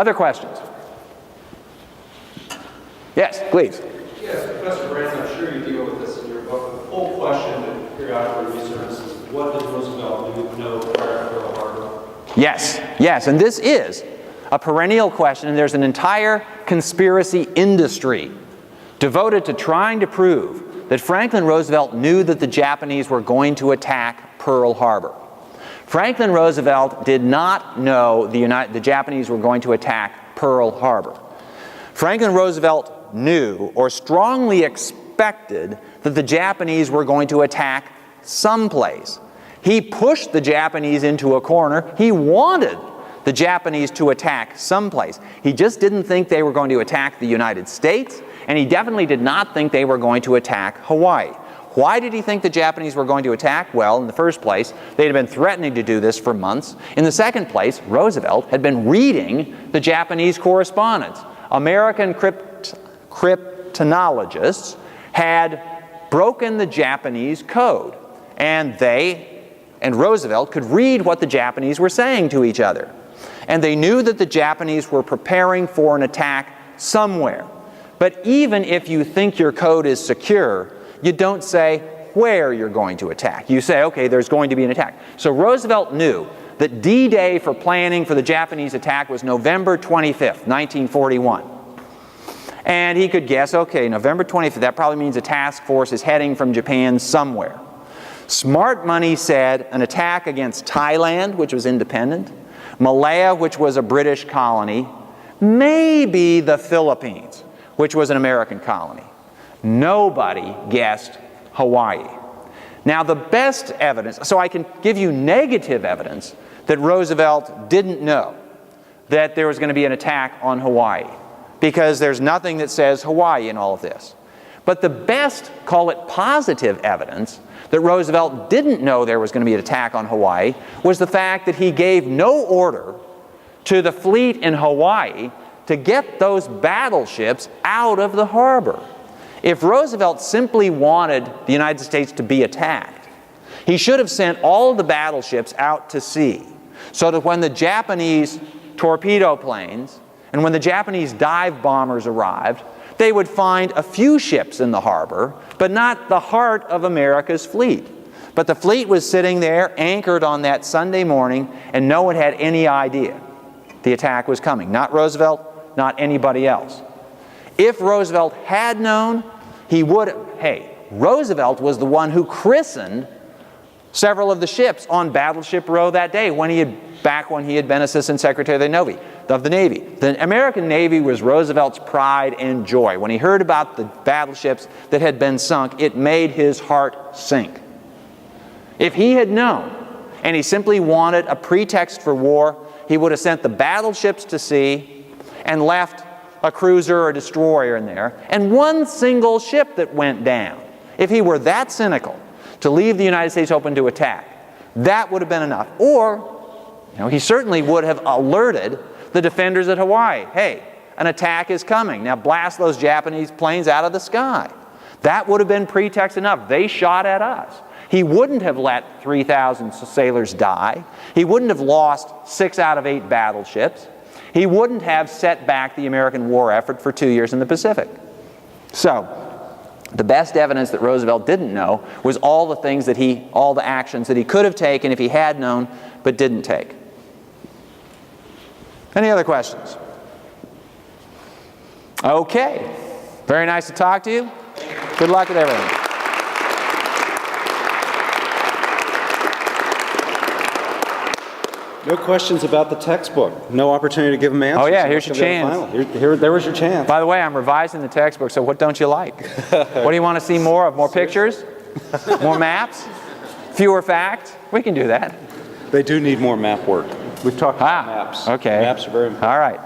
Other questions? Yes, please. Yes, Professor Brandt, I'm sure you deal with this in your book. The whole question that periodically resurfaces is, what did Roosevelt know prior to Pearl Harbor? Yes, and this is a perennial question, and there's an entire conspiracy industry devoted to trying to prove that Franklin Roosevelt knew that the Japanese were going to attack Pearl Harbor. Franklin Roosevelt did not know the Japanese were going to attack Pearl Harbor. Franklin Roosevelt knew or strongly expected that the Japanese were going to attack someplace. He pushed the Japanese into a corner. He wanted the Japanese to attack someplace. He just didn't think they were going to attack the United States, and he definitely did not think they were going to attack Hawaii. Why did he think the Japanese were going to attack? Well, in the first place, they had been threatening to do this for months. In the second place, Roosevelt had been reading the Japanese correspondence. American cryptonologists had broken the Japanese code, and Roosevelt could read what the Japanese were saying to each other. And they knew that the Japanese were preparing for an attack somewhere. But even if you think your code is secure, you don't say where you're going to attack. You say, okay, there's going to be an attack. So Roosevelt knew that D-Day for planning for the Japanese attack was November 25th, 1941. And he could guess, okay, November 25th, that probably means a task force is heading from Japan somewhere. Smart money said an attack against Thailand, which was independent, Malaya, which was a British colony, maybe the Philippines, which was an American colony. Nobody guessed Hawaii. Now, the best evidence, so I can give you negative evidence that Roosevelt didn't know that there was going to be an attack on Hawaii, because there's nothing that says Hawaii in all of this. But the best, call it positive evidence, that Roosevelt didn't know there was going to be an attack on Hawaii was the fact that he gave no order to the fleet in Hawaii to get those battleships out of the harbor. If Roosevelt simply wanted the United States to be attacked, he should have sent all of the battleships out to sea so that when the Japanese torpedo planes and when the Japanese dive bombers arrived, they would find a few ships in the harbor, but not the heart of America's fleet. But the fleet was sitting there anchored on that Sunday morning, and no one had any idea the attack was coming. Not Roosevelt, not anybody else. If Roosevelt had known, he would have, Roosevelt was the one who christened several of the ships on Battleship Row that day back when he had been Assistant Secretary of the Navy. The American Navy was Roosevelt's pride and joy. When he heard about the battleships that had been sunk, it made his heart sink. If he had known, and he simply wanted a pretext for war, he would have sent the battleships to sea and left a cruiser or a destroyer in there, and one single ship that went down. If he were that cynical to leave the United States open to attack, that would have been enough. Or, he certainly would have alerted the defenders at Hawaii, hey, an attack is coming. Now blast those Japanese planes out of the sky. That would have been pretext enough. They shot at us. He wouldn't have let 3,000 sailors die. He wouldn't have lost 6 out of 8 battleships. He wouldn't have set back the American war effort for 2 years in the Pacific. So, the best evidence that Roosevelt didn't know was all the actions that he could have taken if he had known, but didn't take. Any other questions? Okay. Very nice to talk to you. Good luck with everything. No questions about the textbook. No opportunity to give them answers. Oh yeah, here's your chance. There was your chance. By the way, I'm revising the textbook, so what don't you like? What do you want to see more of? More pictures? More maps? Fewer facts? We can do that. They do need more map work. We've talked about maps. Okay. Maps are very important. All right.